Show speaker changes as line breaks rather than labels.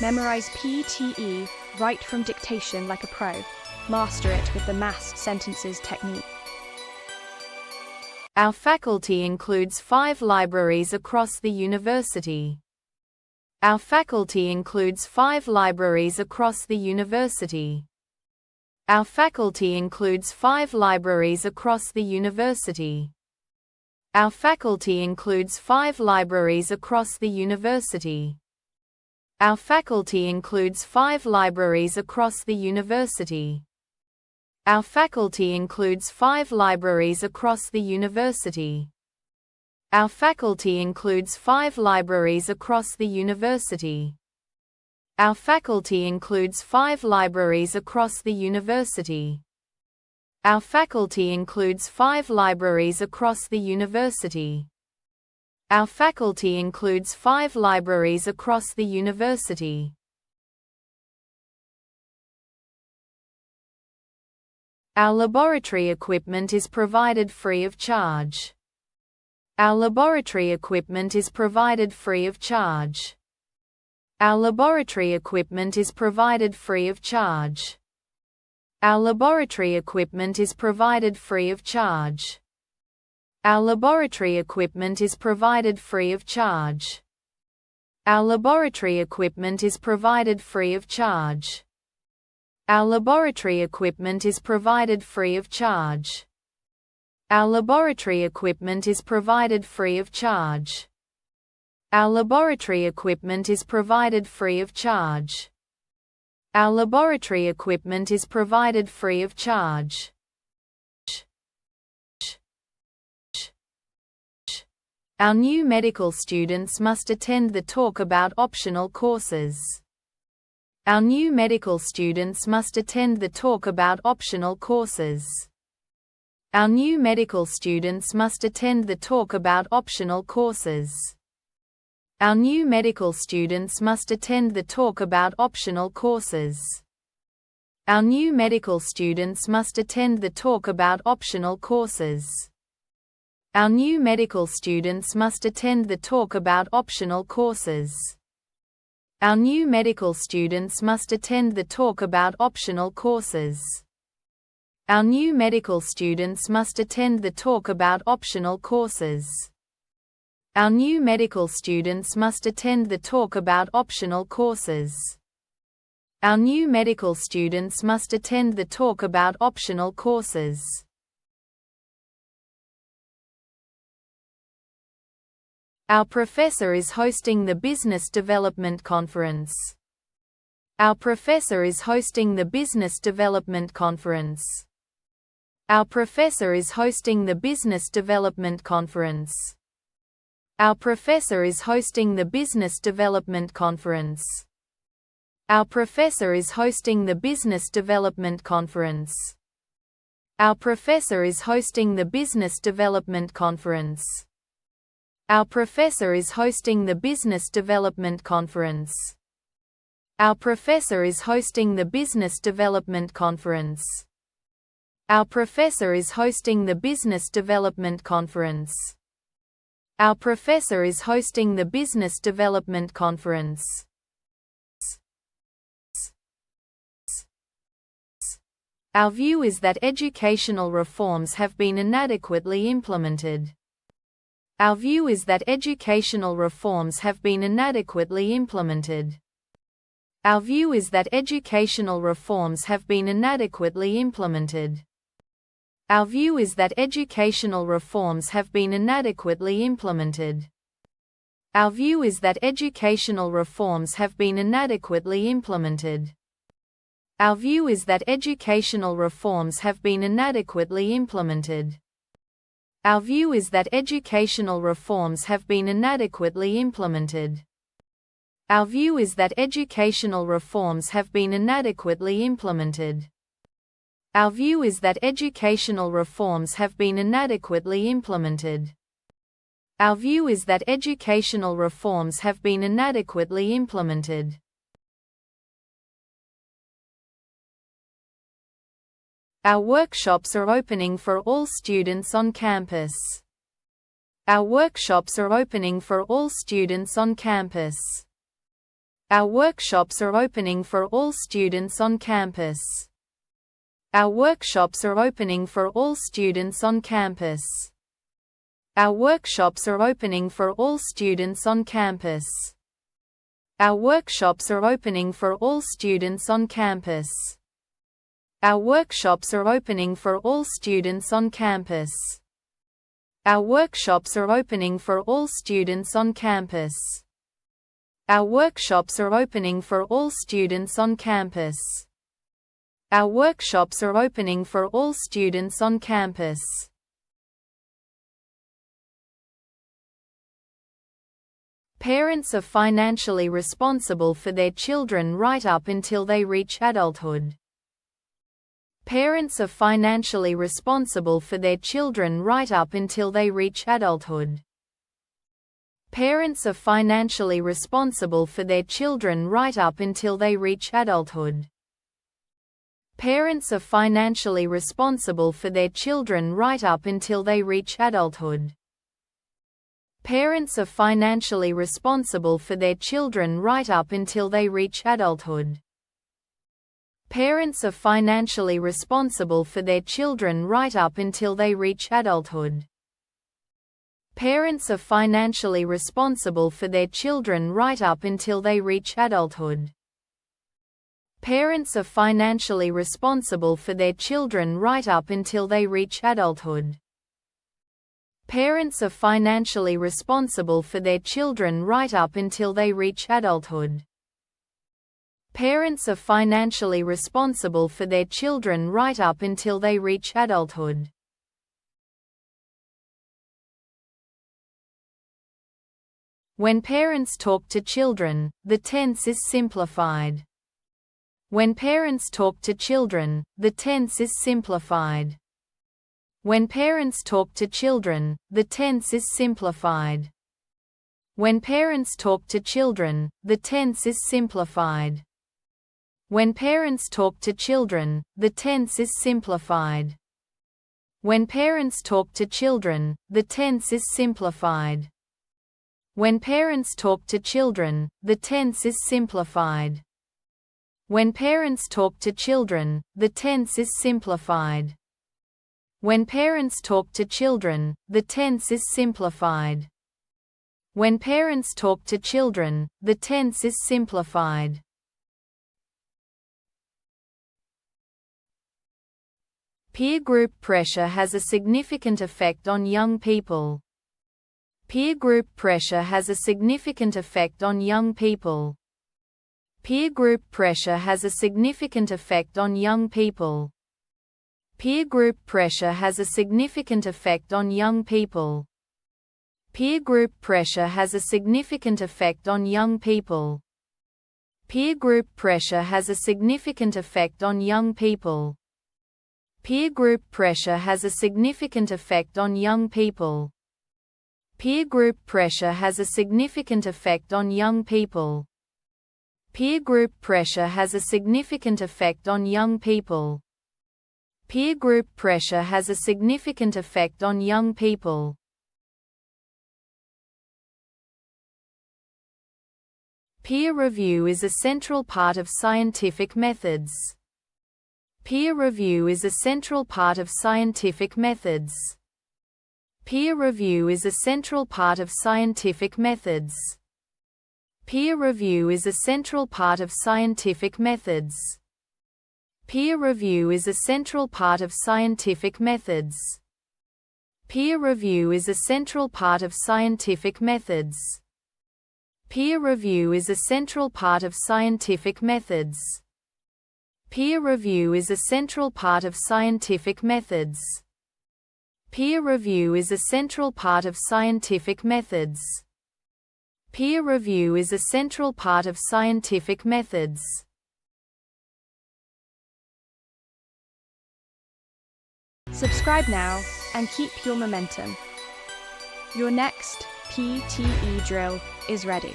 Memorize PTE Write From Dictation like a pro. Master it with the massed sentences technique.
Our faculty includes 5 libraries across the university. Our faculty includes 5 libraries across the university. Our faculty includes 5 libraries across the university. Our faculty includes 5 libraries across the university. Our faculty includes 5 libraries across the university. Our faculty includes 5 libraries across the university. Our faculty includes 5 libraries across the university. Our faculty includes 5 libraries across the university. Our faculty includes 5 libraries across the university. Our faculty includes 5 libraries across the university. Our laboratory equipment is provided free of charge. Our laboratory equipment is provided free of charge. Our laboratory equipment is provided free of charge. Our laboratory equipment is provided free of charge. Our laboratory equipment is provided free of charge. Our laboratory equipment is provided free of charge. Our laboratory equipment is provided free of charge. Our laboratory equipment is provided free of charge. Our laboratory equipment is provided free of charge. Our laboratory equipment is provided free of charge. Our new medical students must attend the talk about optional courses. Our new medical students must attend the talk about optional courses. Our new medical students must attend the talk about optional courses. Our new medical students must attend the talk about optional courses. Our new medical students must attend the talk about optional courses. Our new medical students must attend the talk about optional courses. Our new medical students must attend the talk about optional courses. Our new medical students must attend the talk about optional courses. Our new medical students must attend the talk about optional courses. Our new medical students must attend the talk about optional courses. Our professor is hosting the Business Development Conference. Our professor is hosting the Business Development Conference. Our professor is hosting the Business Development Conference. Our professor is hosting the Business Development Conference. Our professor is hosting the Business Development Conference. Our professor is hosting the Business Development Conference. Our professor is hosting the Business Development Conference. Our professor is hosting the Business Development Conference. Our professor is hosting the Business Development Conference. Our professor is hosting the Business Development Conference. Our view is that educational reforms have been inadequately implemented. Our view is that educational reforms have been inadequately implemented. Our view is that educational reforms have been inadequately implemented. Our view is that educational reforms have been inadequately implemented. Our view is that educational reforms have been inadequately implemented. Our view is that educational reforms have been inadequately implemented. Our view is that educational reforms have been inadequately implemented. Our view is that educational reforms have been inadequately implemented. Our view is that educational reforms have been inadequately implemented. Our view is that educational reforms have been inadequately implemented. Our workshops are opening for all students on campus. Our workshops are opening for all students on campus. Our workshops are opening for all students on campus. Our workshops are opening for all students on campus. Our workshops are opening for all students on campus. Our workshops are opening for all students on campus. Our workshops are opening for all students on campus. Our workshops are opening for all students on campus. Our workshops are opening for all students on campus. Our workshops are opening for all students on campus. Parents are financially responsible for their children right up until they reach adulthood. Parents are financially responsible for their children right up until they reach adulthood. Parents are financially responsible for their children right up until they reach adulthood. Parents are financially responsible for their children right up until they reach adulthood. Parents are financially responsible for their children right up until they reach adulthood. Parents are financially responsible for their children right up until they reach adulthood. Parents are financially responsible for their children right up until they reach adulthood. Parents are financially responsible for their children right up until they reach adulthood. Parents are financially responsible for their children right up until they reach adulthood. Parents are financially responsible for their children right up until they reach adulthood. When parents talk to children, the tense is simplified. When parents talk to children, the tense is simplified. When parents talk to children, the tense is simplified. When parents talk to children, the tense is simplified. When parents talk to children, the tense is simplified. When parents talk to children, the tense is simplified. When parents talk to children, the tense is simplified. When parents talk to children, the tense is simplified. When parents talk to children, the tense is simplified. When parents talk to children, the tense is simplified. Peer group pressure has a significant effect on young people. Peer group pressure has a significant effect on young people. Peer group pressure has a significant effect on young people. Peer group pressure has a significant effect on young people. Peer group pressure has a significant effect on young people. Peer group pressure has a significant effect on young people. Peer group pressure has a significant effect on young people. Peer group pressure has a significant effect on young people. Peer group pressure has a significant effect on young people. Peer group pressure has a significant effect on young people. Peer review is a central part of scientific methods. Peer review is a central part of scientific methods. Peer review is a central part of scientific methods. Peer review is a central part of scientific methods. Peer review is a central part of scientific methods. Peer review is a central part of scientific methods. Peer review is a central part of scientific methods. Peer review is a central part of scientific methods. Peer review is a central part of scientific methods. Peer review is a central part of scientific methods.
Subscribe now and keep your momentum. Your next PTE drill is ready.